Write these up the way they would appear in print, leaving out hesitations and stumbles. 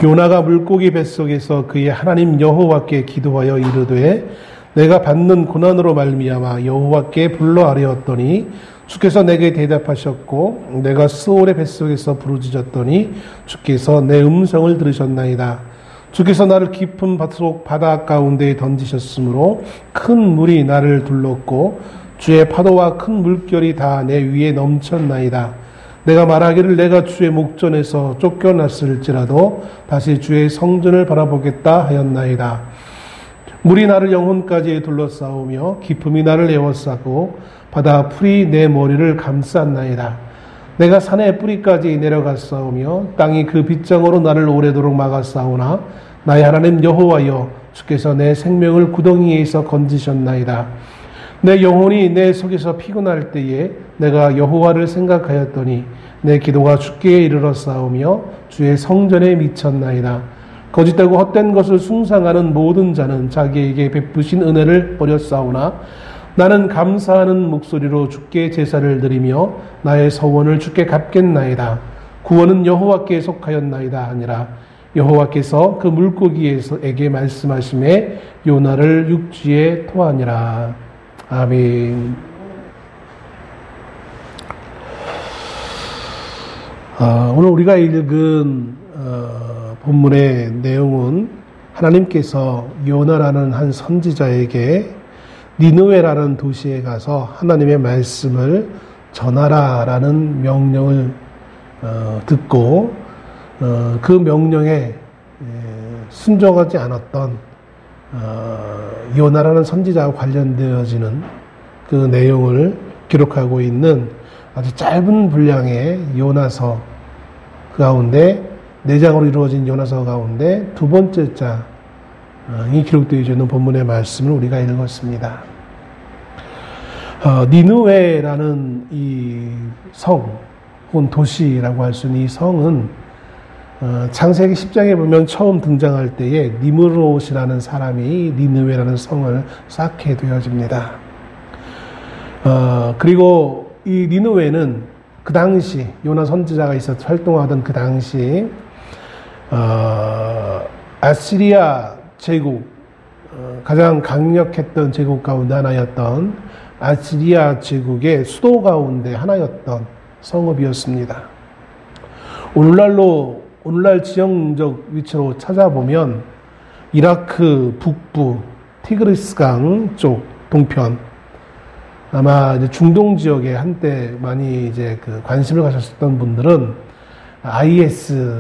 요나가 물고기 뱃속에서 그의 하나님 여호와께 기도하여 이르되 내가 받는 고난으로 말미암아 여호와께 불러 아뢰었더니 주께서 내게 대답하셨고 내가 스올의 뱃속에서 부르짖었더니 주께서 내 음성을 들으셨나이다. 주께서 나를 깊은 바다 가운데에 던지셨으므로 큰 물이 나를 둘렀고 주의 파도와 큰 물결이 다 내 위에 넘쳤나이다. 내가 말하기를 내가 주의 목전에서 쫓겨났을지라도 다시 주의 성전을 바라보겠다 하였나이다. 물이 나를 영혼까지 둘러싸우며 깊음이 나를 에워싸고 바다 풀이 내 머리를 감쌌나이다. 내가 산의 뿌리까지 내려갔사오며 땅이 그 빗장으로 나를 오래도록 막았사오나 나의 하나님 여호와여 주께서 내 생명을 구덩이에서 건지셨나이다. 내 영혼이 내 속에서 피곤할 때에 내가 여호와를 생각하였더니 내 기도가 주께 이르렀사오며 주의 성전에 미쳤나이다. 거짓되고 헛된 것을 숭상하는 모든 자는 자기에게 베푸신 은혜를 버렸사오나 나는 감사하는 목소리로 주께 제사를 드리며 나의 서원을 주께 갚겠나이다. 구원은 여호와께 속하였나이다 아니라 여호와께서 그 물고기에게 말씀하심에 요나를 육지에 토하니라. 아멘. 오늘 우리가 읽은 본문의 내용은 하나님께서 요나라는 한 선지자에게 니느웨라는 도시에 가서 하나님의 말씀을 전하라라는 명령을 듣고 그 명령에 순종하지 않았던 요나라는 선지자와 관련되어지는 그 내용을 기록하고 있는 아주 짧은 분량의 요나서 가운데 4장으로 이루어진 요나서 가운데 두 번째 장이 기록되어 있는 본문의 말씀을 우리가 읽었습니다. 니느웨라는 이 성 혹은 도시라고 할 수 있는 이 성은 창세기 10장에 보면 처음 등장할 때에 니므롯이라는 사람이 니느웨라는 성을 쌓게 되어집니다. 그리고 이 니느웨는 그 당시 요나 선지자가 있어서 활동하던 그 당시 아시리아 제국 가장 강력했던 제국 가운데 하나였던 아시리아 제국의 수도 가운데 하나였던 성읍이었습니다. 오늘날 지형적 위치로 찾아보면 이라크 북부 티그리스강 쪽 동편 아마 이제 중동 지역에 한때 많이 이제 그 관심을 가졌었던 분들은 IS와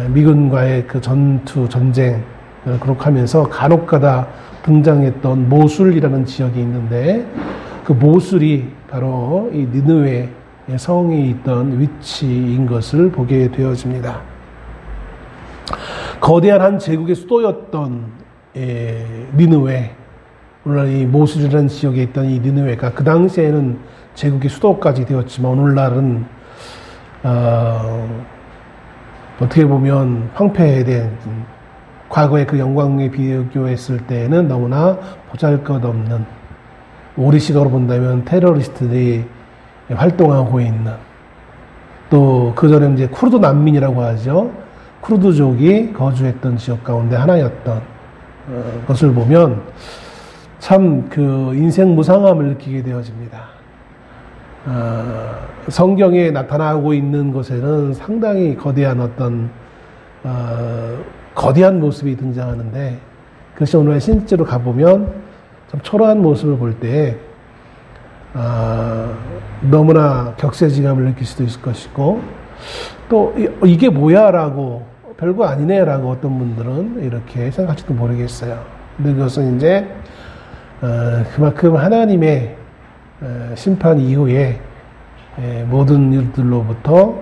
미군과의 그 전쟁을 기록하면서 간혹가다 등장했던 모술이라는 지역이 있는데 그 모술이 바로 이 니느웨 성이 있던 위치인 것을 보게 되어집니다. 거대한 한 제국의 수도였던 니느웨, 오늘날 이 모술이라는 지역에 있던 이 니느웨가 그 당시에는 제국의 수도까지 되었지만 오늘날은 어떻게 보면 황폐된 과거의 그 영광에 비교했을 때에는 너무나 보잘것없는, 우리 시각으로 본다면 테러리스트들이 활동하고 있는, 또 그전에 이제 쿠르드 난민이라고 하죠. 쿠르드족이 거주했던 지역 가운데 하나였던 것을 보면 참 그 인생 무상함을 느끼게 되어집니다. 성경에 나타나고 있는 것에는 상당히 거대한 어떤 거대한 모습이 등장하는데 그것이 오늘 실제로 가보면 참 초라한 모습을 볼 때 너무나 격세지감을 느낄 수도 있을 것이고, 또 이게 뭐야 라고, 별거 아니네 라고 어떤 분들은 이렇게 생각할지도 모르겠어요. 근데 그것은 이제 그만큼 하나님의 심판 이후에 모든 일들로부터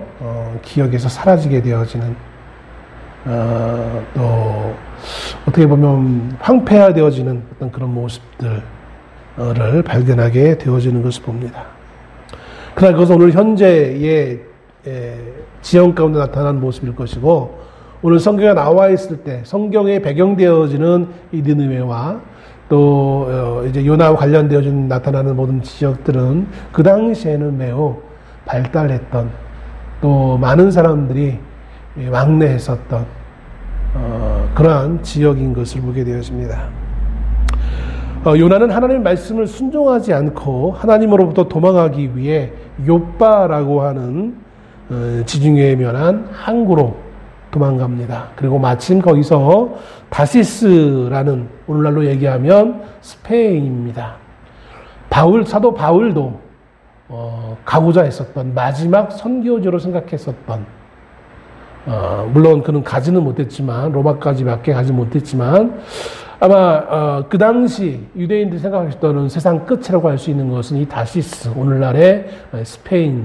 기억에서 사라지게 되어지는, 또 어떻게 보면 황폐화되어지는 어떤 그런 모습들을 발견하게 되어지는 것을 봅니다. 그러나 그것은 오늘 현재의 지형 가운데 나타난 모습일 것이고, 오늘 성경에 나와 있을 때 성경에 배경되어지는 이 니느웨와 또 이제 요나와 관련되어진 나타나는 모든 지역들은 그 당시에는 매우 발달했던, 또 많은 사람들이 왕래했었던 그러한 지역인 것을 보게 되었습니다. 요나는 하나님의 말씀을 순종하지 않고 하나님으로부터 도망하기 위해 욥바라고 하는 지중해에 면한 항구로 도망갑니다. 그리고 마침 거기서 다시스라는, 오늘날로 얘기하면 스페인입니다. 사도 바울도 가고자 했었던 마지막 선교지로 생각했었던, 물론 그는 가지는 못했지만, 로마까지밖에 가지 못했지만, 아마 그 당시 유대인들이 생각했던 세상 끝이라고 할 수 있는 것은 이 다시스, 오늘날의 스페인에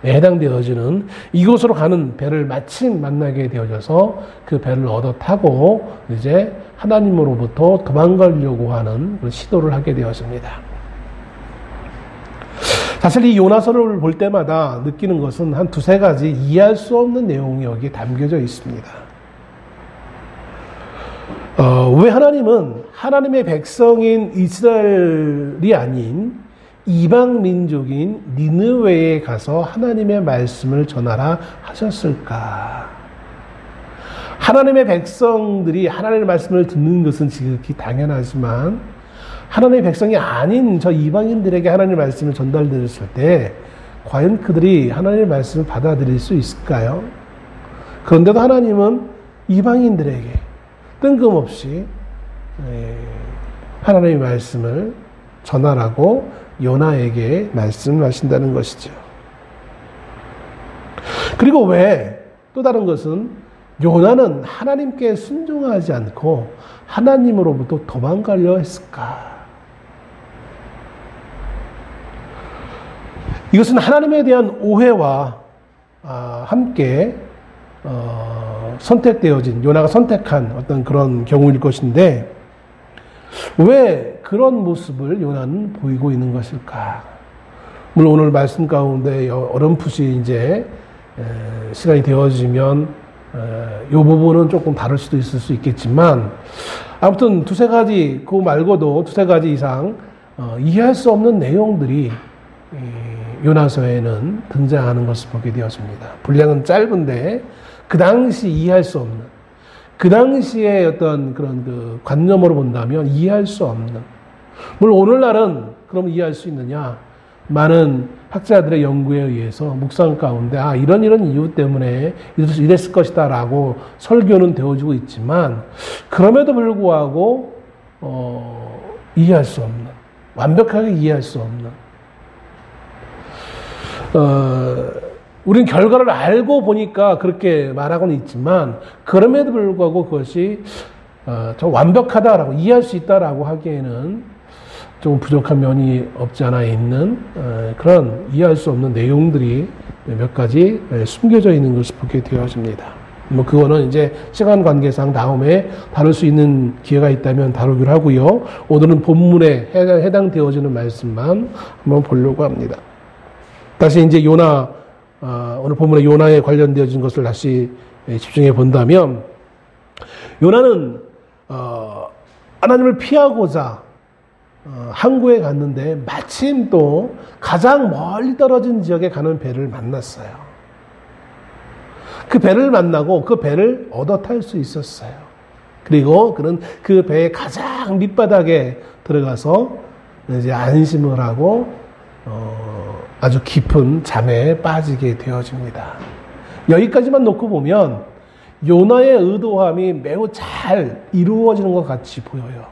해당되어지는 이곳으로 가는 배를 마침 만나게 되어져서 그 배를 얻어 타고 이제 하나님으로부터 도망가려고 하는 시도를 하게 되었습니다. 사실 이 요나서를 볼 때마다 느끼는 것은 한 두세 가지 이해할 수 없는 내용이 여기에 담겨져 있습니다. 왜 하나님은 하나님의 백성인 이스라엘이 아닌 이방 민족인 니느웨에 가서 하나님의 말씀을 전하라 하셨을까? 하나님의 백성들이 하나님의 말씀을 듣는 것은 지극히 당연하지만 하나님의 백성이 아닌 저 이방인들에게 하나님의 말씀을 전달드렸을 때 과연 그들이 하나님의 말씀을 받아들일 수 있을까요? 그런데도 하나님은 이방인들에게 뜬금없이 하나님의 말씀을 전하라고 요나에게 말씀을 하신다는 것이죠. 그리고 왜 또 다른 것은 요나는 하나님께 순종하지 않고 하나님으로부터 도망가려 했을까? 이것은 하나님에 대한 오해와 함께 선택되어진, 요나가 선택한 어떤 그런 경우일 것인데 왜 그런 모습을 요나는 보이고 있는 것일까? 물론 오늘 말씀 가운데 어렴풋이 이제 시간이 되어지면 이 부분은 조금 다를 수도 있을 수 있겠지만 아무튼 두세 가지, 그 말고도 두세 가지 이상 이해할 수 없는 내용들이 요나서에는 등장하는 것을 보게 되었습니다. 분량은 짧은데 그 당시 이해할 수 없는, 그 당시의 어떤 그런 그 관념으로 본다면 이해할 수 없는, 물론 오늘날은 그럼 이해할 수 있느냐? 많은 학자들의 연구에 의해서 묵상 가운데 이런 이유 때문에 이랬을 것이다 라고 설교는 되어지고 있지만 그럼에도 불구하고 이해할 수 없는, 완벽하게 이해할 수 없는, 우리는 결과를 알고 보니까 그렇게 말하고는 있지만 그럼에도 불구하고 그것이 좀 완벽하다라고 이해할 수 있다라고 하기에는 좀 부족한 면이 없지 않아 있는 그런 이해할 수 없는 내용들이 몇 가지 숨겨져 있는 것을 보게 되어집니다. 뭐 그거는 이제 시간 관계상 다음에 다룰 수 있는 기회가 있다면 다루기로 하고요. 오늘은 본문에 해당되어지는 말씀만 한번 보려고 합니다. 다시 이제 요나, 오늘 본문에 요나에 관련되어진 것을 다시 집중해 본다면 요나는 하나님을 피하고자 항구에 갔는데 마침 또 가장 멀리 떨어진 지역에 가는 배를 만났어요. 그 배를 만나고 그 배를 얻어 탈 수 있었어요. 그리고 그는 그 배의 가장 밑바닥에 들어가서 이제 안심을 하고 아주 깊은 잠에 빠지게 되어집니다. 여기까지만 놓고 보면 요나의 의도함이 매우 잘 이루어지는 것 같이 보여요.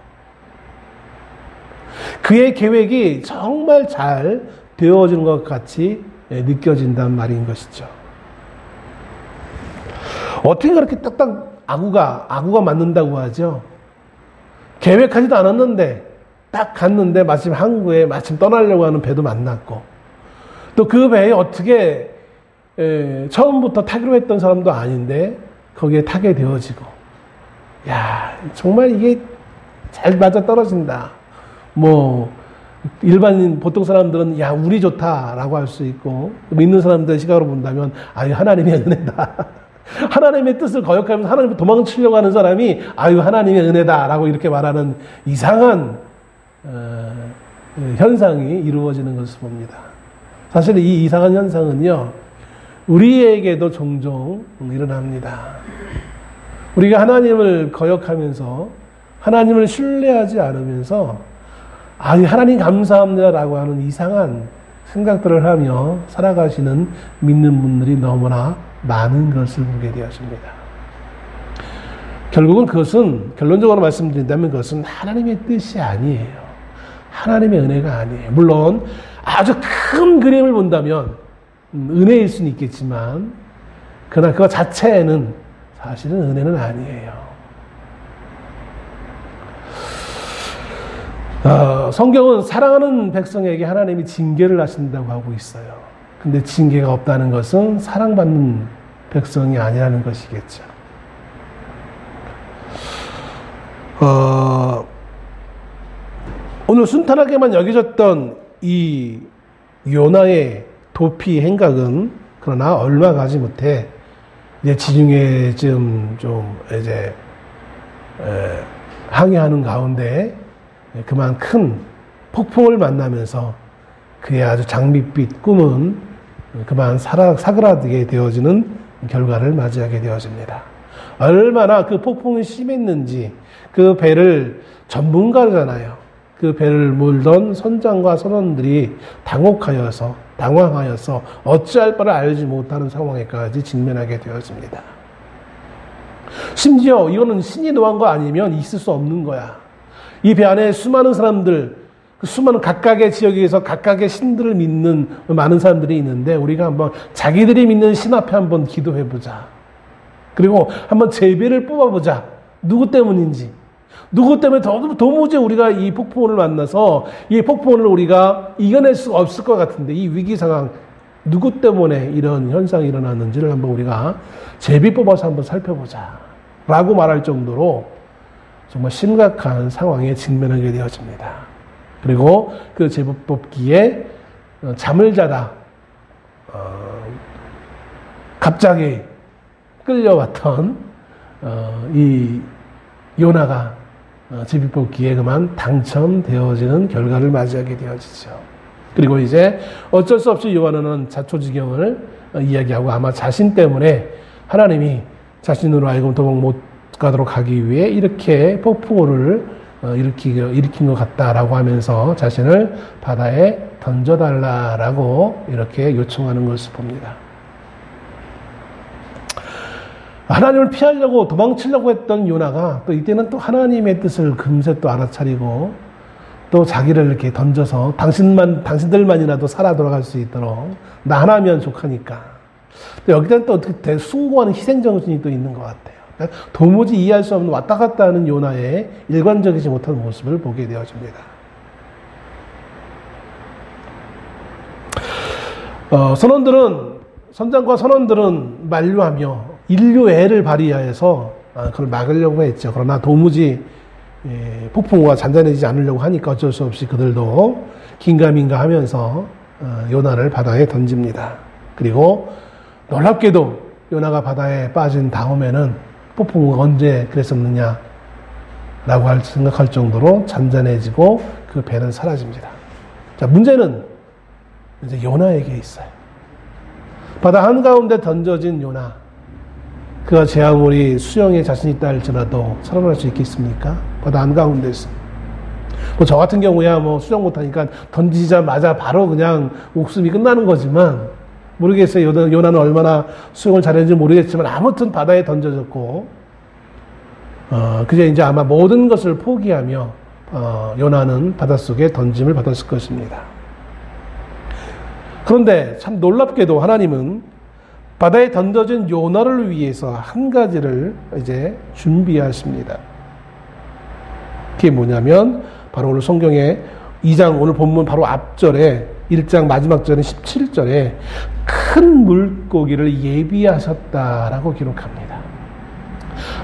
그의 계획이 정말 잘 되어지는 것 같이 느껴진단 말인 것이죠. 어떻게 그렇게 딱딱 아구가 맞는다고 하죠? 계획하지도 않았는데 딱 갔는데 마침 항구에 마침 떠나려고 하는 배도 만났고 또 그 배에 어떻게 처음부터 타기로 했던 사람도 아닌데 거기에 타게 되어지고 야 정말 이게 잘 맞아 떨어진다. 뭐 일반인 보통 사람들은 야 운이 좋다라고 할 수 있고 믿는 사람들의 시각으로 본다면 아유 하나님의 은혜다. 하나님의 뜻을 거역하면서 하나님을 도망치려고 하는 사람이 아유 하나님의 은혜다라고 이렇게 말하는 이상한 현상이 이루어지는 것을 봅니다. 사실 이 이상한 현상은요 우리에게도 종종 일어납니다. 우리가 하나님을 거역하면서 하나님을 신뢰하지 않으면서 하나님 감사합니다라고 하는 이상한 생각들을 하며 살아가시는 믿는 분들이 너무나 많은 것을 보게 되었습니다. 결국은 그것은 결론적으로 말씀드린다면 그것은 하나님의 뜻이 아니에요. 하나님의 은혜가 아니에요. 물론 아주 큰 그림을 본다면 은혜일 수는 있겠지만 그러나 그것 자체에는 사실은 은혜는 아니에요. 성경은 사랑하는 백성에게 하나님이 징계를 하신다고 하고 있어요. 근데 징계가 없다는 것은 사랑받는 백성이 아니라는 것이겠죠. 오늘 순탄하게만 여겨졌던 이 요나의 도피 행각은 그러나 얼마 가지 못해 이제 지중해 좀 이제 항해하는 가운데 그만 큰 폭풍을 만나면서 그의 아주 장밋빛 꿈은 그만 사그라들게 되어지는 결과를 맞이하게 되어집니다. 얼마나 그 폭풍이 심했는지 그 배를 전문가잖아요. 그 배를 몰던 선장과 선원들이 당황하여서 어찌할 바를 알지 못하는 상황에까지 직면하게 되었습니다. 심지어 이거는 신이 노한 거 아니면 있을 수 없는 거야. 이 배 안에 수많은 사람들, 그 수많은 각각의 지역에서 각각의 신들을 믿는 많은 사람들이 있는데 우리가 한번 자기들이 믿는 신 앞에 한번 기도해보자. 그리고 한번 제비를 뽑아보자. 누구 때문인지. 누구 때문에 도무지 우리가 이 폭풍을 만나서 이 폭풍을 우리가 이겨낼 수 없을 것 같은데 이 위기 상황 누구 때문에 이런 현상이 일어났는지를 한번 우리가 제비 뽑아서 한번 살펴보자. 라고 말할 정도로 정말 심각한 상황에 직면하게 되어집니다. 그리고 그 제비 뽑기에 잠을 자다 갑자기 끌려왔던 이 요나가 제비 뽑기에 그만 당첨되어지는 결과를 맞이하게 되어지죠. 그리고 이제 어쩔 수 없이 요나는 자초지경을 이야기하고 아마 자신 때문에 하나님이 자신으로 하여금 도망 못 가도록 하기 위해 이렇게 폭풍우를 일으킨 것 같다라고 하면서 자신을 바다에 던져달라라고 이렇게 요청하는 것을 봅니다. 하나님을 피하려고 도망치려고 했던 요나가 또 이때는 또 하나님의 뜻을 금세 또 알아차리고 또 자기를 이렇게 던져서 당신들만이라도 살아 돌아갈 수 있도록 나 하나면 족하니까. 여기다는 또 어떻게 숭고하는 희생정신이 또 있는 것 같아요. 도무지 이해할 수 없는 왔다 갔다 하는 요나의 일관적이지 못한 모습을 보게 되어집니다. 선장과 선원들은 만류하며 인류애를 발휘하여서 그걸 막으려고 했죠. 그러나 도무지 폭풍우가 잔잔해지지 않으려고 하니까 어쩔 수 없이 그들도 긴가민가 하면서 요나를 바다에 던집니다. 그리고 놀랍게도 요나가 바다에 빠진 다음에는 폭풍우가 언제 그랬었느냐 라고 생각할 정도로 잔잔해지고 그 배는 사라집니다. 자, 문제는 이제 요나에게 있어요. 바다 한가운데 던져진 요나. 그가 제 아무리 수영에 자신 있다 할지라도 살아날 수 있겠습니까? 바다 한가운데서. 저 같은 경우야 수영 못하니까 던지자마자 바로 그냥 목숨이 끝나는 거지만 모르겠어요. 요나는 얼마나 수영을 잘했는지 모르겠지만 아무튼 바다에 던져졌고 그저 이제 아마 모든 것을 포기하며 요나는 바닷속에 던짐을 받았을 것입니다. 그런데 참 놀랍게도 하나님은 바다에 던져진 요나를 위해서 한 가지를 이제 준비하십니다. 그게 뭐냐면 바로 오늘 성경의 2장 오늘 본문 바로 앞절에 1장 마지막 절인 17절에 큰 물고기를 예비하셨다라고 기록합니다.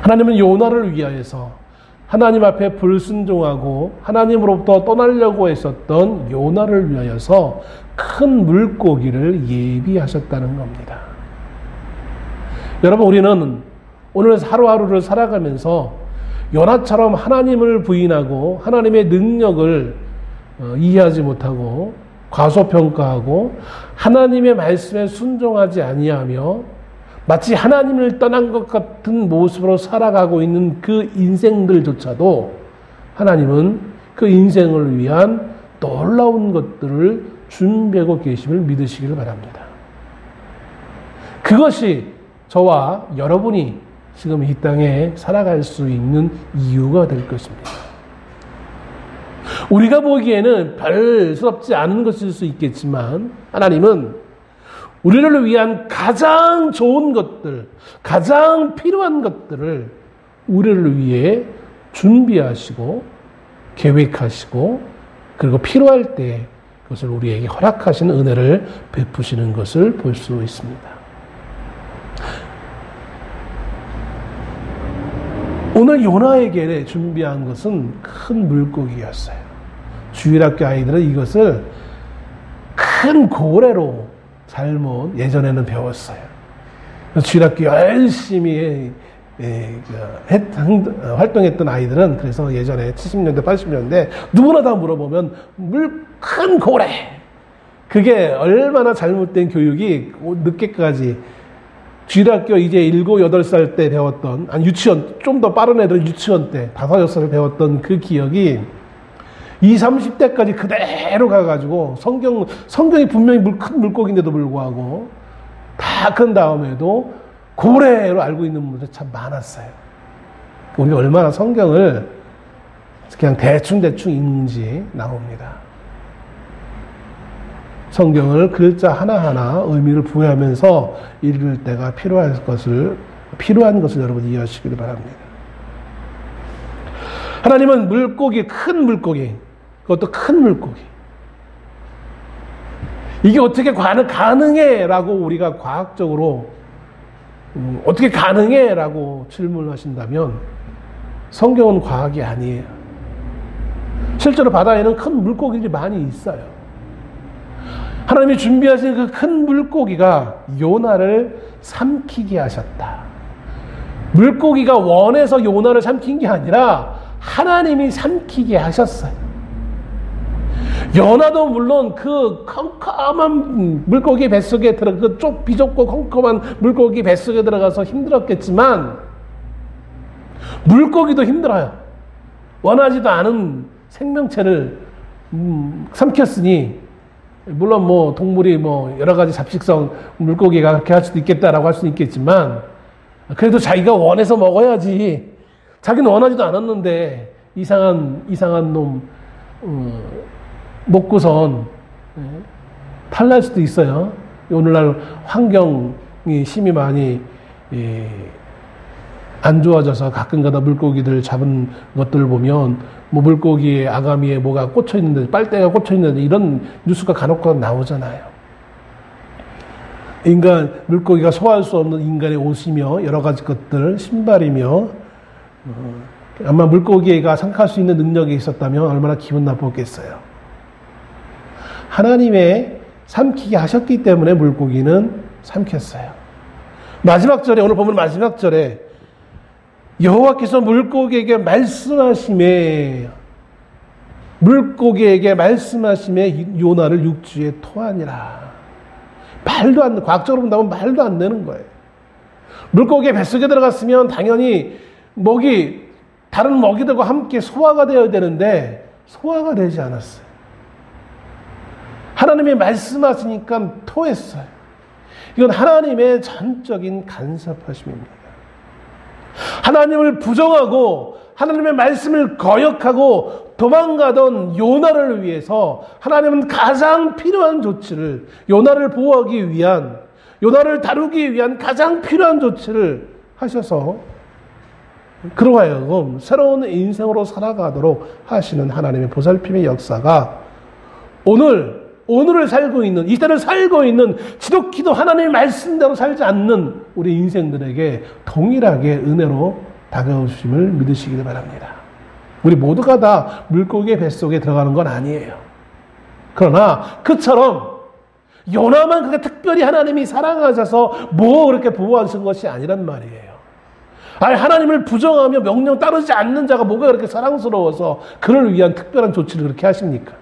하나님은 요나를 위하여서 하나님 앞에 불순종하고 하나님으로부터 떠나려고 했었던 요나를 위하여서 큰 물고기를 예비하셨다는 겁니다. 여러분, 우리는 오늘 하루하루를 살아가면서 요나처럼 하나님을 부인하고 하나님의 능력을 이해하지 못하고 과소평가하고 하나님의 말씀에 순종하지 아니하며 마치 하나님을 떠난 것 같은 모습으로 살아가고 있는 그 인생들조차도 하나님은 그 인생을 위한 놀라운 것들을 준비하고 계심을 믿으시기를 바랍니다. 그것이 저와 여러분이 지금 이 땅에 살아갈 수 있는 이유가 될 것입니다. 우리가 보기에는 별스럽지 않은 것일 수 있겠지만 하나님은 우리를 위한 가장 좋은 것들, 가장 필요한 것들을 우리를 위해 준비하시고 계획하시고 그리고 필요할 때 그것을 우리에게 허락하시는 은혜를 베푸시는 것을 볼 수 있습니다. 오늘 요나에게 준비한 것은 큰 물고기였어요. 주일학교 아이들은 이것을 큰 고래로 잘못 예전에는 배웠어요. 주일학교 열심히 활동했던 아이들은 그래서 예전에 70년대 80년대 누구나 다 물어보면 큰 고래, 그게 얼마나 잘못된 교육이 늦게까지 주일학교 이제 7, 8살 때 배웠던, 아니 유치원, 좀 더 빠른 애들 유치원 때 5, 6살 배웠던 그 기억이 20, 30대까지 그대로 가가지고 성경이 분명히 큰 물고기인데도 불구하고 다 큰 다음에도 고래로 알고 있는 분들이 참 많았어요. 우리가 얼마나 성경을 그냥 대충 읽는지 나옵니다. 성경을 글자 하나하나 의미를 부여하면서 읽을 때가 필요한 것을 여러분 이해하시기를 바랍니다. 하나님은 큰 물고기, 그것도 큰 물고기. 이게 어떻게 가능해? 라고 우리가 과학적으로 어떻게 가능해? 라고 질문을 하신다면 성경은 과학이 아니에요. 실제로 바다에는 큰 물고기들이 많이 있어요. 하나님이 준비하신 그 큰 물고기가 요나를 삼키게 하셨다. 물고기가 원해서 요나를 삼킨 게 아니라 하나님이 삼키게 하셨어요. 요나도 물론 그 컴컴한 물고기 뱃속에 그 비좁고 컴컴한 물고기 뱃속에 들어가서 힘들었겠지만 물고기도 힘들어요. 원하지도 않은 생명체를 삼켰으니 물론 뭐 동물이 뭐 여러 가지 잡식성 물고기가 그렇게 할 수도 있겠다라고 할 수는 있겠지만 그래도 자기가 원해서 먹어야지. 자기는 원하지도 않았는데 이상한 놈 먹고선 탈날 수도 있어요. 오늘날 환경이 심히 많이 안 좋아져서 가끔가다 물고기들 잡은 것들을 보면 뭐 물고기의 아가미에 뭐가 꽂혀 있는데 빨대가 꽂혀 있는데 이런 뉴스가 간혹 나오잖아요. 물고기가 소화할 수 없는 인간의 옷이며 여러 가지 것들, 신발이며 아마 물고기가 삼킬 수 있는 능력이 있었다면 얼마나 기분 나빴겠어요. 하나님의 삼키게 하셨기 때문에 물고기는 삼켰어요. 마지막 절에, 오늘 보면 마지막 절에 여호와께서 물고기에게 말씀하심에 요나를 육지에 토하니라. 과학적으로 본다면 말도 안 되는 거예요. 물고기의 뱃속에 들어갔으면 당연히 다른 먹이들과 함께 소화가 되어야 되는데 소화가 되지 않았어요. 하나님이 말씀하시니까 토했어요. 이건 하나님의 전적인 간섭하심입니다. 하나님을 부정하고 하나님의 말씀을 거역하고 도망가던 요나를 위해서 하나님은 가장 필요한 조치를, 요나를 보호하기 위한, 요나를 다루기 위한 가장 필요한 조치를 하셔서 그로 하여금 새로운 인생으로 살아가도록 하시는 하나님의 보살핌의 역사가 오늘을 살고 있는, 이 때를 살고 있는 지독히도 하나님의 말씀대로 살지 않는 우리 인생들에게 동일하게 은혜로 다가오심을 믿으시기 바랍니다. 우리 모두가 다 물고기의 뱃속에 들어가는 건 아니에요. 그러나 그처럼 요나만 그렇게 특별히 하나님이 사랑하셔서 그렇게 보호하신 것이 아니란 말이에요. 하나님을 부정하며 명령 따르지 않는 자가 뭐가 그렇게 사랑스러워서 그를 위한 특별한 조치를 그렇게 하십니까?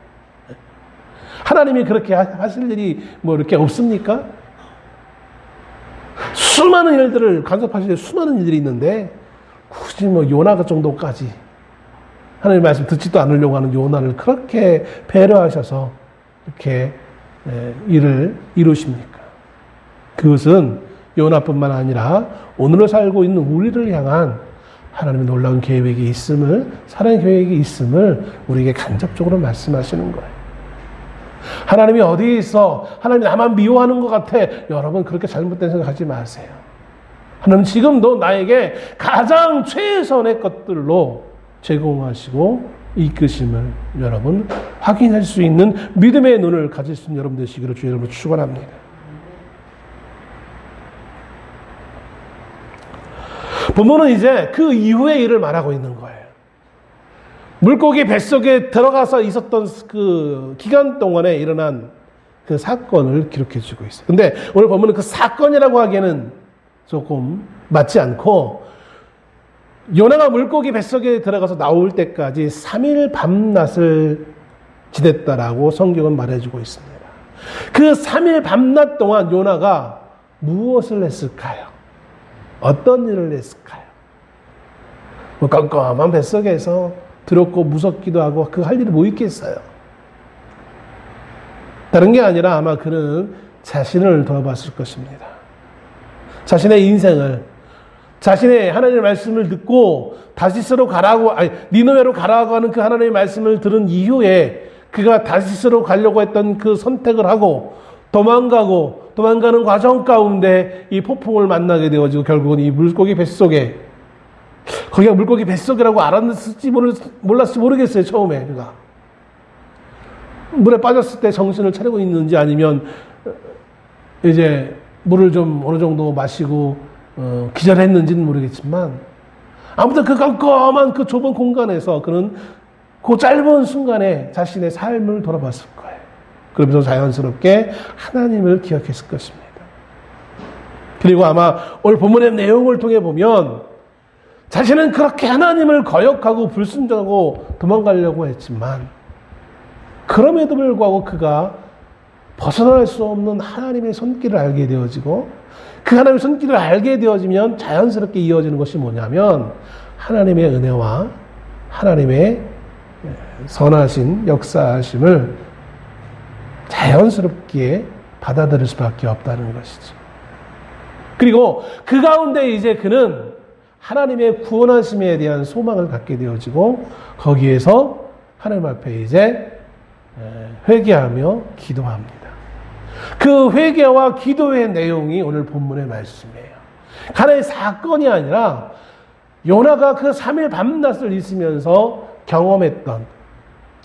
하나님이 그렇게 하실 일이 뭐 이렇게 없습니까? 수많은 일들을 간섭하실 때 수많은 일들이 있는데 굳이 뭐 요나 정도까지 하나님 말씀 듣지도 않으려고 하는 요나를 그렇게 배려하셔서 이렇게 일을 이루십니까? 그것은 요나뿐만 아니라 오늘을 살고 있는 우리를 향한 하나님의 놀라운 계획이 있음을, 사랑의 계획이 있음을 우리에게 간접적으로 말씀하시는 거예요. 하나님이 어디에 있어? 하나님이 나만 미워하는 것 같아. 여러분 그렇게 잘못된 생각하지 마세요. 하나님 지금도 나에게 가장 최선의 것들로 제공하시고 이끄심을 여러분 확인할 수 있는 믿음의 눈을 가질 수 있는 여러분 되시기를 주의 이름으로 축원합니다. 본문은 이제 그 이후의 일을 말하고 있는 거예요. 물고기 뱃속에 들어가서 있었던 그 기간 동안에 일어난 그 사건을 기록해 주고 있어요. 근데 오늘 본문은 그 사건이라고 하기에는 조금 맞지 않고 요나가 물고기 뱃속에 들어가서 나올 때까지 3일 밤낮을 지냈다라고 성경은 말해주고 있습니다. 그 3일 밤낮 동안 요나가 무엇을 했을까요? 어떤 일을 했을까요? 뭐 깜깜한 뱃속에서 두렵고 무섭기도 하고 그 할 일이 뭐 있겠어요? 다른 게 아니라 아마 그는 자신을 돌아봤을 것입니다. 자신의 인생을, 자신의 하나님의 말씀을 듣고 다시스로 가라고, 니느웨로 가라고 하는 그 하나님의 말씀을 들은 이후에 그가 다시스로 가려고 했던 그 선택을 하고 도망가는 과정 가운데 이 폭풍을 만나게 되어지고 결국은 이 물고기 뱃속에, 거기가 물고기 뱃속이라고 알았을지 몰랐을지 모르겠어요. 처음에 그가 물에 빠졌을 때 정신을 차리고 있는지 아니면 이제 물을 좀 어느 정도 마시고 기절했는지는 모르겠지만 아무튼 그 깜깜한 그 좁은 공간에서 그는 그 짧은 순간에 자신의 삶을 돌아봤을 거예요. 그러면서 자연스럽게 하나님을 기억했을 것입니다. 그리고 아마 오늘 본문의 내용을 통해 보면 자신은 그렇게 하나님을 거역하고 불순종하고 도망가려고 했지만 그럼에도 불구하고 그가 벗어날 수 없는 하나님의 손길을 알게 되어지고 그 하나님의 손길을 알게 되어지면 자연스럽게 이어지는 것이 뭐냐면 하나님의 은혜와 하나님의 선하신 역사하심을 자연스럽게 받아들일 수밖에 없다는 것이죠. 그리고 그 가운데 이제 그는 하나님의 구원하심에 대한 소망을 갖게 되어지고 거기에서 하나님 앞에 이제 회개하며 기도합니다. 그 회개와 기도의 내용이 오늘 본문의 말씀이에요. 하나의 사건이 아니라 요나가 그 3일 밤낮을 있으면서 경험했던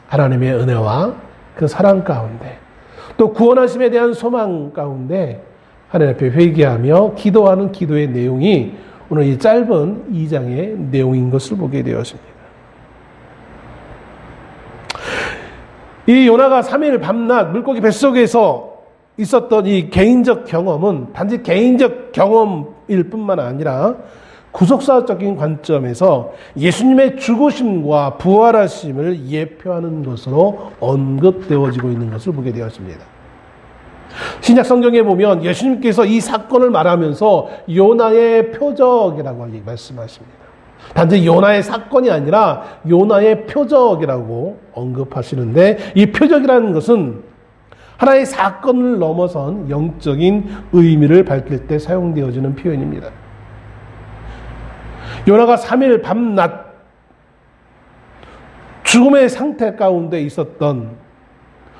하나님의 은혜와 그 사랑 가운데 또 구원하심에 대한 소망 가운데 하나님 앞에 회개하며 기도하는 기도의 내용이 오늘 이 짧은 2장의 내용인 것을 보게 되었습니다. 이 요나가 3일 밤낮 물고기 뱃속에서 있었던 이 개인적 경험은 단지 개인적 경험일 뿐만 아니라 구속사적인 관점에서 예수님의 죽으심과 부활하심을 예표하는 것으로 언급되어지고 있는 것을 보게 되었습니다. 신약 성경에 보면 예수님께서 이 사건을 말하면서 요나의 표적이라고 말씀하십니다. 단지 요나의 사건이 아니라 요나의 표적이라고 언급하시는데 이 표적이라는 것은 하나의 사건을 넘어선 영적인 의미를 밝힐 때 사용되어지는 표현입니다. 요나가 3일 밤낮 죽음의 상태 가운데 있었던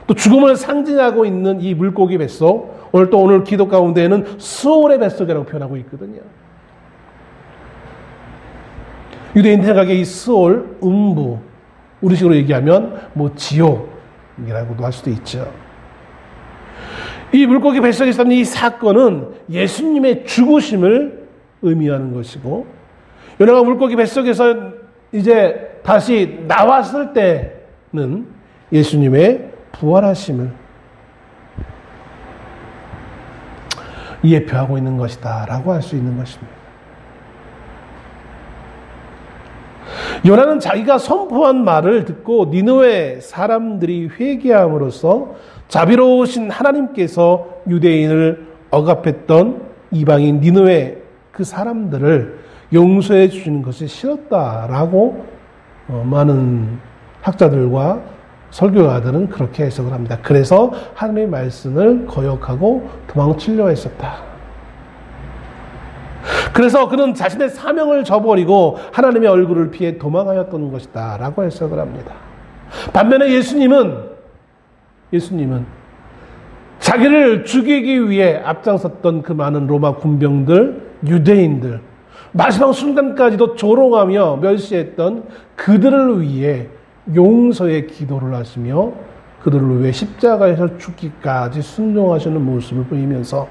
또 죽음을 상징하고 있는 이 물고기 뱃속, 오늘 기도 가운데에는 스올의 뱃속이라고 표현하고 있거든요. 유대인들 생각에 이 스올, 음부, 우리식으로 얘기하면 뭐 지옥이라고도 할 수도 있죠. 이 물고기 뱃속에 있었던 이 사건은 예수님의 죽으심을 의미하는 것이고, 요나가 물고기 뱃속에서 이제 다시 나왔을 때는 예수님의 부활하심을 예표하고 있는 것이다 라고 할 수 있는 것입니다. 요나는 자기가 선포한 말을 듣고 니느웨 사람들이 회개함으로써 자비로우신 하나님께서 유대인을 억압했던 이방인 니느웨 그 사람들을 용서해 주시는 것이 싫었다라고 많은 학자들과 설교가들은 그렇게 해석을 합니다. 그래서 하나님의 말씀을 거역하고 도망치려 했었다. 그래서 그는 자신의 사명을 저버리고 하나님의 얼굴을 피해 도망하였던 것이다 라고 해석을 합니다. 반면에 예수님은 자기를 죽이기 위해 앞장섰던 그 많은 로마 군병들, 유대인들, 마지막 순간까지도 조롱하며 멸시했던 그들을 위해 용서의 기도를 하시며 그들을 위해 십자가에서 죽기까지 순종하시는 모습을 보이면서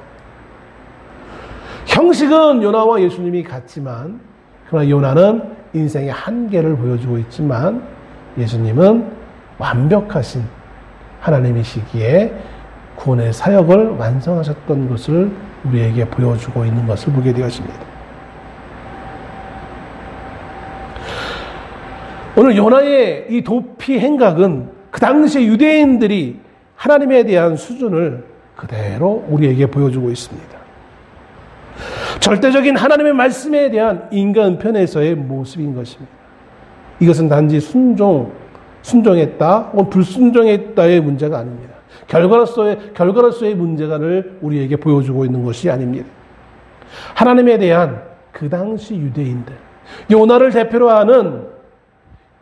형식은 요나와 예수님이 같지만 그러나 요나는 인생의 한계를 보여주고 있지만 예수님은 완벽하신 하나님이시기에 구원의 사역을 완성하셨던 것을 우리에게 보여주고 있는 것을 보게 되었습니다. 오늘 요나의 이 도피 행각은 그 당시 유대인들이 하나님에 대한 수준을 그대로 우리에게 보여주고 있습니다. 절대적인 하나님의 말씀에 대한 인간 편에서의 모습인 것입니다. 이것은 단지 순종했다 혹은 불순종했다의 문제가 아닙니다. 결과로서의 문제를 우리에게 보여주고 있는 것이 아닙니다. 하나님에 대한 그 당시 유대인들, 요나를 대표로 하는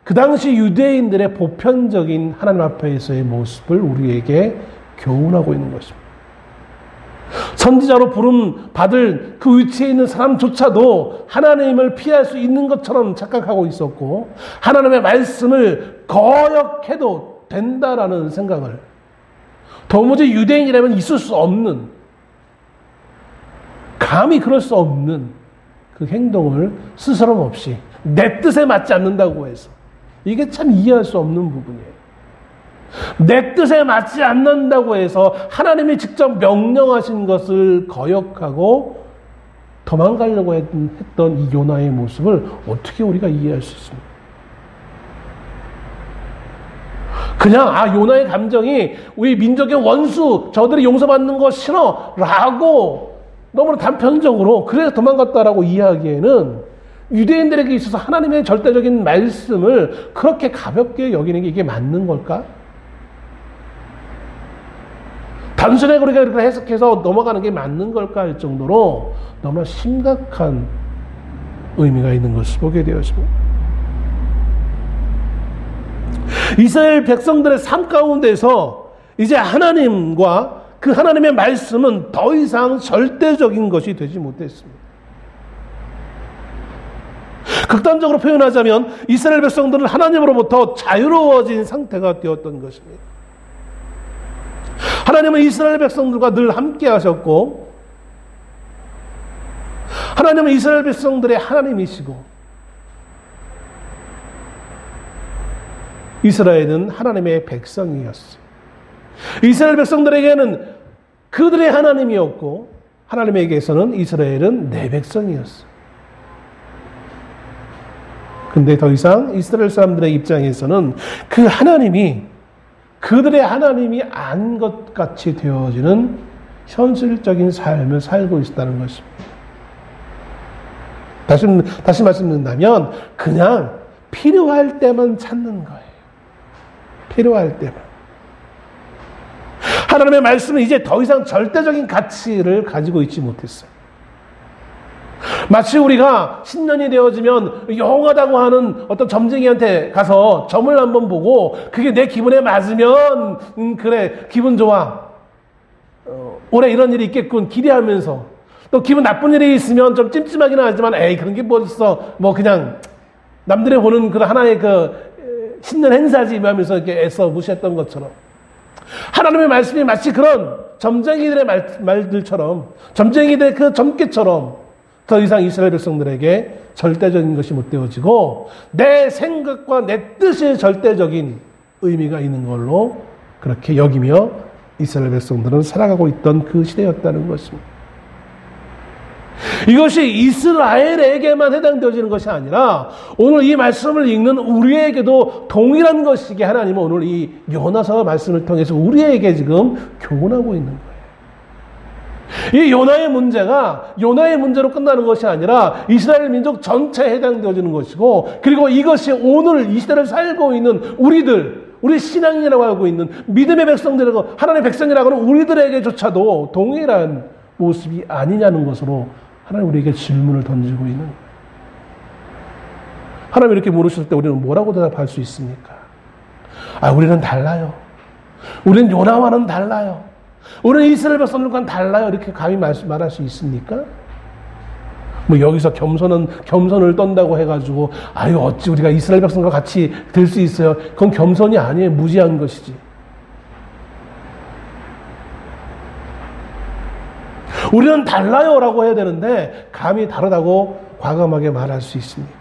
그 당시 유대인들의 보편적인 하나님 앞에서의 모습을 우리에게 교훈하고 있는 것입니다. 선지자로 부름 받을 그 위치에 있는 사람조차도 하나님을 피할 수 있는 것처럼 착각하고 있었고 하나님의 말씀을 거역해도 된다라는 생각을 도무지 유대인이라면 있을 수 없는 감히 그럴 수 없는 그 행동을 스스럼 없이 내 뜻에 맞지 않는다고 해서 이게 참 이해할 수 없는 부분이에요. 내 뜻에 맞지 않는다고 해서 하나님이 직접 명령하신 것을 거역하고 도망가려고 했던 이 요나의 모습을 어떻게 우리가 이해할 수 있습니까? 그냥 요나의 감정이 우리 민족의 원수 저들이 용서받는 거 싫어 라고 너무 단편적으로 그래서 도망갔다라고 이해하기에는 유대인들에게 있어서 하나님의 절대적인 말씀을 그렇게 가볍게 여기는 게 이게 맞는 걸까? 단순하게 우리가 이렇게 해석해서 넘어가는 게 맞는 걸까 할 정도로 너무나 심각한 의미가 있는 것을 보게 되었습니다. 이스라엘 백성들의 삶 가운데서 이제 하나님과 그 하나님의 말씀은 더 이상 절대적인 것이 되지 못했습니다. 극단적으로 표현하자면 이스라엘 백성들은 하나님으로부터 자유로워진 상태가 되었던 것입니다. 하나님은 이스라엘 백성들과 늘 함께 하셨고 하나님은 이스라엘 백성들의 하나님이시고 이스라엘은 하나님의 백성이었어요. 이스라엘 백성들에게는 그들의 하나님이었고 하나님에게서는 이스라엘은 내 백성이었어요. 근데 더 이상 이스라엘 사람들의 입장에서는 그 하나님이 그들의 하나님이 아닌 것 같이 되어지는 현실적인 삶을 살고 있다는 것입니다. 다시 말씀드린다면 그냥 필요할 때만 찾는 거예요. 필요할 때만. 하나님의 말씀은 이제 더 이상 절대적인 가치를 가지고 있지 못했어요. 마치 우리가 신년이 되어지면 영하다고 하는 어떤 점쟁이한테 가서 점을 한번 보고 그게 내 기분에 맞으면 그래 기분 좋아 올해 이런 일이 있겠군 기대하면서 또 기분 나쁜 일이 있으면 좀 찜찜하기는 하지만 에이 그런 게 뭐 있어 뭐 그냥 남들이 보는 그런 하나의 그 신년 행사지 하면서 이렇게 애써 무시했던 것처럼 하나님의 말씀이 마치 그런 점쟁이들의 말들처럼 점쟁이들의 그 점괘처럼 더 이상 이스라엘 백성들에게 절대적인 것이 못 되어지고 내 생각과 내 뜻이 절대적인 의미가 있는 걸로 그렇게 여기며 이스라엘 백성들은 살아가고 있던 그 시대였다는 것입니다. 이것이 이스라엘에게만 해당되어지는 것이 아니라 오늘 이 말씀을 읽는 우리에게도 동일한 것이기에 하나님은 오늘 이 요나서 말씀을 통해서 우리에게 지금 교훈하고 있는 거예요. 이 요나의 문제가 요나의 문제로 끝나는 것이 아니라 이스라엘 민족 전체에 해당되어지는 것이고, 그리고 이것이 오늘 이 시대를 살고 있는 우리 신앙인이라고 하고 있는 믿음의 백성들이라고, 하나님의 백성이라고 하는 우리들에게조차도 동일한 모습이 아니냐는 것으로 하나님 우리에게 질문을 던지고 있는 거예요. 하나님 이렇게 물으실 때 우리는 뭐라고 대답할 수 있습니까? 우리는 달라요. 우리는 요나와는 달라요. 우리는 이스라엘 백성들과는 달라요. 이렇게 감히 말할 수 있습니까? 뭐 여기서 겸손을 떤다고 해가지고 어찌 우리가 이스라엘 백성과 같이 될 수 있어요? 그건 겸손이 아니에요. 무지한 것이지. 우리는 달라요라고 해야 되는데 감히 다르다고 과감하게 말할 수 있습니까?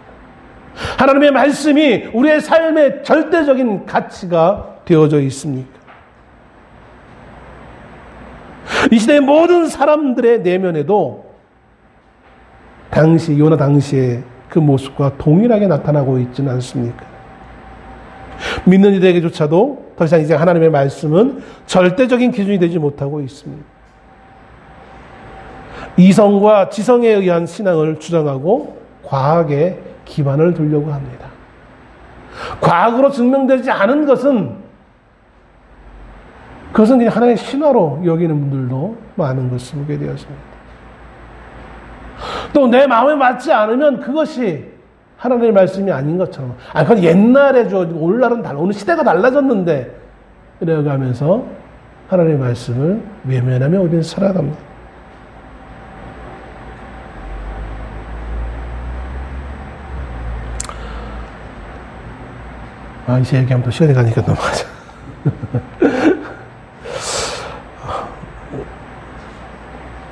하나님의 말씀이 우리의 삶의 절대적인 가치가 되어져 있습니까? 이 시대의 모든 사람들의 내면에도 요나 당시의 그 모습과 동일하게 나타나고 있지는 않습니까? 믿는 이들에게조차도 더 이상 이제 하나님의 말씀은 절대적인 기준이 되지 못하고 있습니다. 이성과 지성에 의한 신앙을 주장하고 과학에 기반을 두려고 합니다. 과학으로 증명되지 않은 그것은 그냥 하나의 신화로 여기는 분들도 많은 것을 보게 되었습니다. 또 내 마음에 맞지 않으면 그것이 하나님의 말씀이 아닌 것처럼, 그건 옛날에 오늘날은 오늘 시대가 달라졌는데 이래가면서 하나님의 말씀을 외면하며 우리는 살아갑니다. 이제 얘기하면 또 시간이 가니까 넘어가자.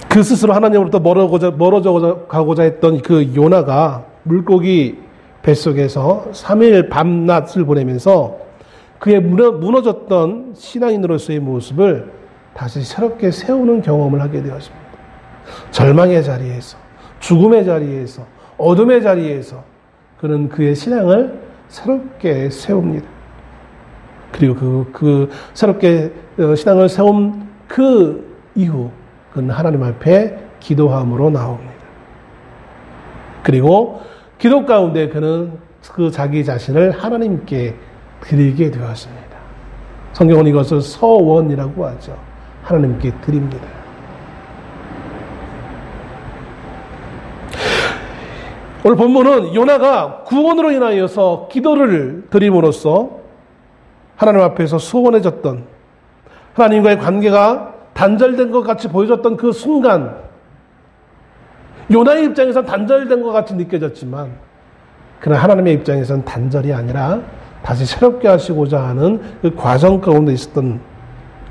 그 스스로 하나님으로부터 멀어져 가고자 했던 그 요나가 물고기 뱃속에서 3일 밤낮을 보내면서 그의 무너졌던 신앙인으로서의 모습을 다시 새롭게 세우는 경험을 하게 되었습니다. 절망의 자리에서, 죽음의 자리에서, 어둠의 자리에서 그는 그의 신앙을 새롭게 세웁니다. 그리고 그 새롭게 신앙을 세운 그 이후 그는 하나님 앞에 기도함으로 나옵니다. 그리고 기도 가운데 그는 그 자기 자신을 하나님께 드리게 되었습니다. 성경은 이것을 서원이라고 하죠. 하나님께 드립니다. 오늘 본문은 요나가 구원으로 인하여서 기도를 드림으로써 하나님 앞에서 소원해졌던 하나님과의 관계가 단절된 것 같이 보여졌던 그 순간, 요나의 입장에서는 단절된 것 같이 느껴졌지만 그러나 하나님의 입장에서는 단절이 아니라 다시 새롭게 하시고자 하는 그 과정 가운데 있었던,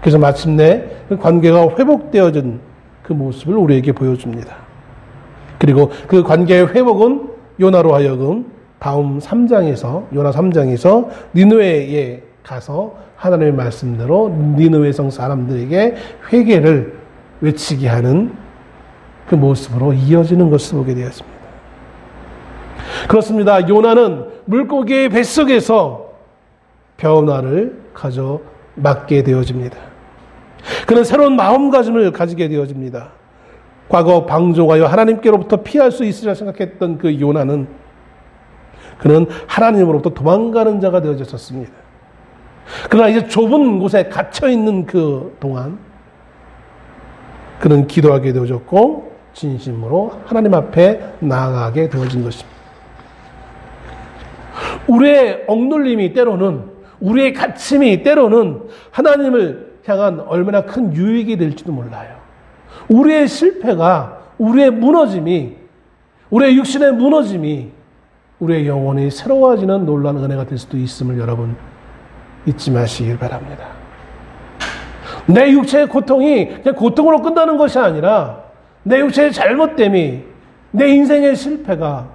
그래서 마침내 그 관계가 회복되어진 그 모습을 우리에게 보여줍니다. 그리고 그 관계의 회복은 요나로 하여금 다음 3장에서 요나 3장에서 니느웨에 가서 하나님의 말씀대로 니느웨 성 사람들에게 회개를 외치게 하는 그 모습으로 이어지는 것을 보게 되었습니다. 그렇습니다. 요나는 물고기의 뱃속에서 변화를 가져 맞게 되어집니다. 그는 새로운 마음가짐을 가지게 되어집니다. 과거 방종하여 하나님께로부터 피할 수 있으리라 생각했던 그 요나는 그는 하나님으로부터 도망가는 자가 되어졌습니다. 그러나 이제 좁은 곳에 갇혀있는 그 동안 그는 기도하게 되어졌고 진심으로 하나님 앞에 나아가게 되어진 것입니다. 우리의 억눌림이 때로는, 우리의 갇힘이 때로는 하나님을 향한 얼마나 큰 유익이 될지도 몰라요. 우리의 실패가, 우리의 무너짐이, 우리의 육신의 무너짐이 우리의 영혼이 새로워지는 놀라운 은혜가 될 수도 있음을 여러분 잊지 마시길 바랍니다. 내 육체의 고통이 그냥 고통으로 끝나는 것이 아니라 내 육체의 잘못됨이, 내 인생의 실패가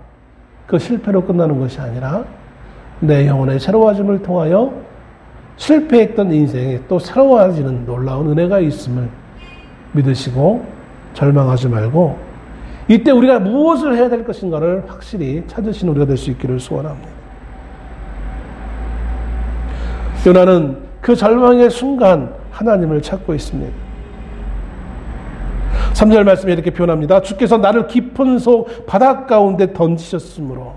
그 실패로 끝나는 것이 아니라 내 영혼의 새로워짐을 통하여 실패했던 인생에 또 새로워지는 놀라운 은혜가 있음을 믿으시고 절망하지 말고 이때 우리가 무엇을 해야 될 것인가를 확실히 찾으신 우리가 될 수 있기를 소원합니다. 요나는 그 절망의 순간 하나님을 찾고 있습니다. 3절 말씀에 이렇게 표현합니다. 주께서 나를 깊은 속 바닷 가운데 던지셨으므로,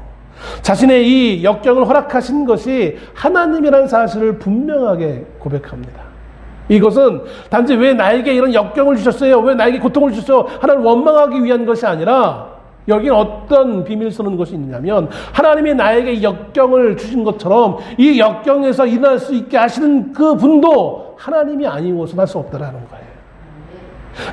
자신의 이 역경을 허락하신 것이 하나님이라는 사실을 분명하게 고백합니다. 이것은 단지 왜 나에게 이런 역경을 주셨어요? 왜 나에게 고통을 주셨어요? 하나님을 원망하기 위한 것이 아니라, 여기는 어떤 비밀을 쓰는 것이 있냐면, 하나님이 나에게 역경을 주신 것처럼 이 역경에서 일어날 수 있게 하시는 그 분도 하나님이 아니고서는 할 수 없다라는 거예요.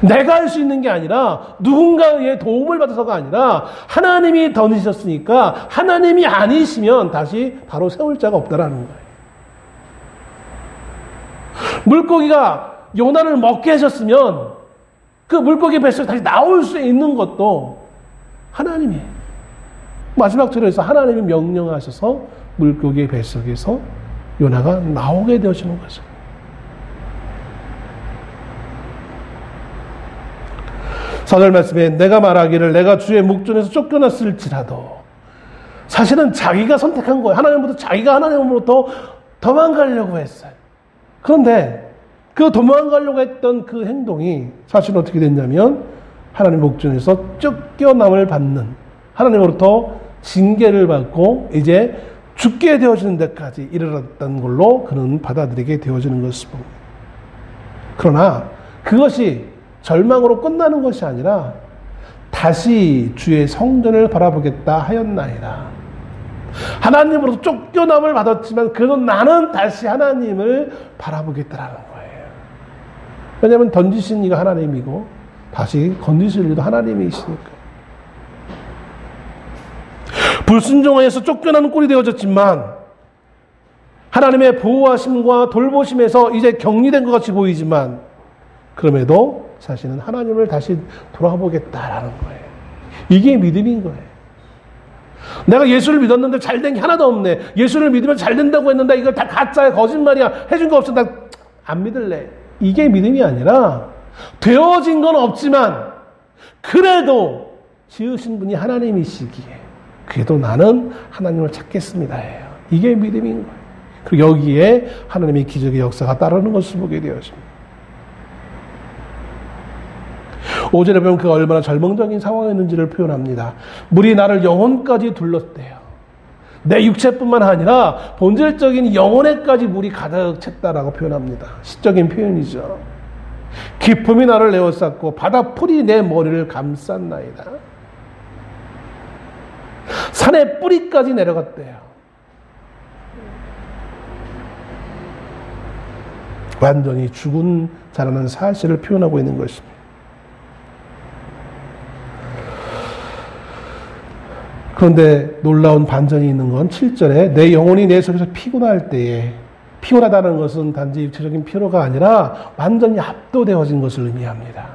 내가 할 수 있는 게 아니라, 누군가의 도움을 받아서가 아니라 하나님이 던지셨으니까 하나님이 아니시면 다시 바로 세울 자가 없다라는 거예요. 물고기가 요나를 먹게 하셨으면 그 물고기 뱃속에 다시 나올 수 있는 것도 하나님이, 마지막 절에서 하나님이 명령하셔서 물고기 뱃속에서 요나가 나오게 되어지는 거죠. 사절 말씀에 내가 말하기를 내가 주의 목전에서 쫓겨났을지라도, 사실은 자기가 선택한 거예요. 하나님부터, 자기가 하나님으로부터 도망가려고 했어요. 그런데 그 도망가려고 했던 그 행동이 사실은 어떻게 됐냐면, 하나님 목전에서 쫓겨남을 받는, 하나님으로부터 징계를 받고 이제 죽게 되어지는 데까지 이르렀던 걸로 그는 받아들이게 되어지는 것을 봅니다. 그러나 그것이 절망으로 끝나는 것이 아니라 다시 주의 성전을 바라보겠다 하였나이다. 하나님으로부터 쫓겨남을 받았지만 그래도 나는 다시 하나님을 바라보겠다라는 거예요. 왜냐하면 던지신 이가 하나님이고 다시 건지실 이도 하나님이시니까. 불순종에서 쫓겨나는 꼴이 되어졌지만 하나님의 보호하심과 돌보심에서 이제 격리된 것 같이 보이지만, 그럼에도 사실은 하나님을 다시 돌아보겠다라는 거예요. 이게 믿음인 거예요. 내가 예수를 믿었는데 잘된 게 하나도 없네. 예수를 믿으면 잘 된다고 했는데 이거 다 가짜야, 거짓말이야, 해준 거 없어, 나 안 믿을래. 이게 믿음이 아니라, 되어진 건 없지만 그래도 지으신 분이 하나님이시기에 그래도 나는 하나님을 찾겠습니다 해요. 이게 믿음인 거예요. 그리고 여기에 하나님의 기적의 역사가 따르는 것을 보게 되어집니다. 5절에 보면 그가 얼마나 절망적인 상황이었는지를 표현합니다. 물이 나를 영혼까지 둘렀대요. 내 육체뿐만 아니라 본질적인 영혼에까지 물이 가득 찼다라고 표현합니다. 시적인 표현이죠. 기품이 나를 에워쌌고 바다 풀이 내 머리를 감쌌나이다. 산의 뿌리까지 내려갔대요. 완전히 죽은 자라는 사실을 표현하고 있는 것입니다. 그런데 놀라운 반전이 있는 건 7절에 내 영혼이 내 속에서 피곤할 때에, 피곤하다는 것은 단지 육체적인 피로가 아니라 완전히 압도되어진 것을 의미합니다.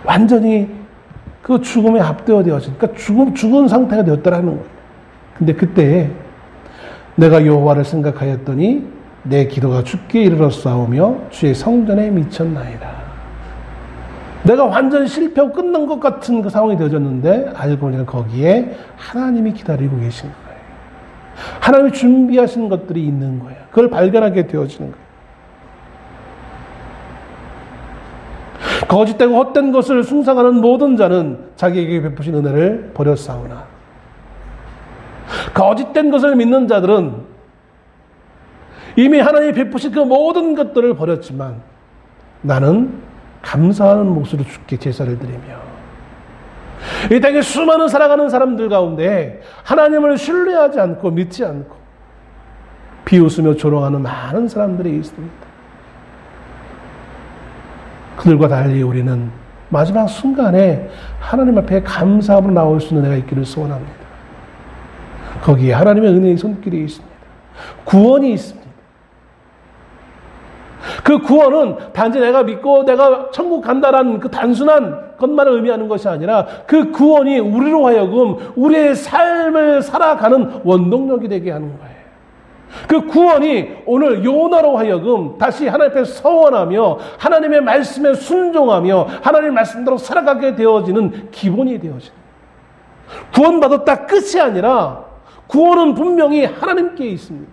완전히 그 죽음에 압도되어진, 그러니까 죽은 상태가 되었다라는 거예요. 근데 그때 내가 여호와를 생각하였더니 내 기도가 주께 이르렀사오며 주의 성전에 미쳤나이다. 내가 완전 실패하고 끝난 것 같은 그 상황이 되어졌는데 알고 보니까 거기에 하나님이 기다리고 계신 거예요. 하나님이 준비하신 것들이 있는 거예요. 그걸 발견하게 되어지는 거예요. 거짓되고 헛된 것을 숭상하는 모든 자는 자기에게 베푸신 은혜를 버렸사오나, 거짓된 것을 믿는 자들은 이미 하나님이 베푸신 그 모든 것들을 버렸지만 나는 감사하는 몫으로 주께 제사를 드리며, 이 땅에 수많은 살아가는 사람들 가운데 하나님을 신뢰하지 않고 믿지 않고 비웃으며 조롱하는 많은 사람들이 있습니다. 그들과 달리 우리는 마지막 순간에 하나님 앞에 감사함으로 나올 수 있는 은혜가 있기를 소원합니다. 거기에 하나님의 은혜의 손길이 있습니다. 구원이 있습니다. 그 구원은 단지 내가 믿고 내가 천국 간다라는 그 단순한 것만을 의미하는 것이 아니라, 그 구원이 우리로 하여금 우리의 삶을 살아가는 원동력이 되게 하는 거예요. 그 구원이 오늘 요나로 하여금 다시 하나님 앞에 서원하며 하나님의 말씀에 순종하며 하나님의 말씀대로 살아가게 되어지는 기본이 되어지는, 구원받았다 끝이 아니라 구원은 분명히 하나님께 있습니다.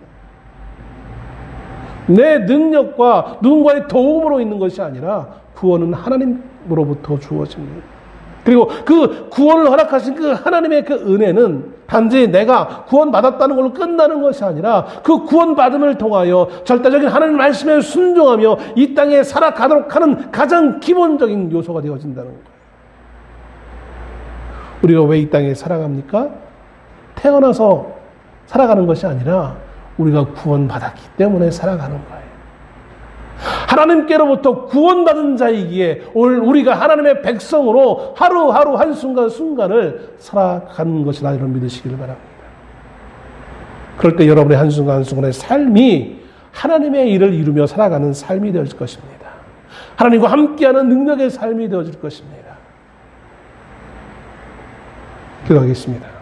내 능력과 누군가의 도움으로 있는 것이 아니라 구원은 하나님으로부터 주어집니다. 그리고 그 구원을 허락하신 그 하나님의 그 은혜는 단지 내가 구원받았다는 걸로 끝나는 것이 아니라 그 구원받음을 통하여 절대적인 하나님 말씀에 순종하며 이 땅에 살아가도록 하는 가장 기본적인 요소가 되어진다는 거예요. 우리가 왜 이 땅에 살아갑니까? 태어나서 살아가는 것이 아니라 우리가 구원받았기 때문에 살아가는 거예요. 하나님께로부터 구원받은 자이기에 오늘 우리가 하나님의 백성으로 하루하루 한순간순간을 살아가는 것이다, 이런 믿으시길 바랍니다. 그럴 때 여러분의 한순간한순간의 삶이 하나님의 일을 이루며 살아가는 삶이 되어질 것입니다. 하나님과 함께하는 능력의 삶이 되어질 것입니다. 기도하겠습니다.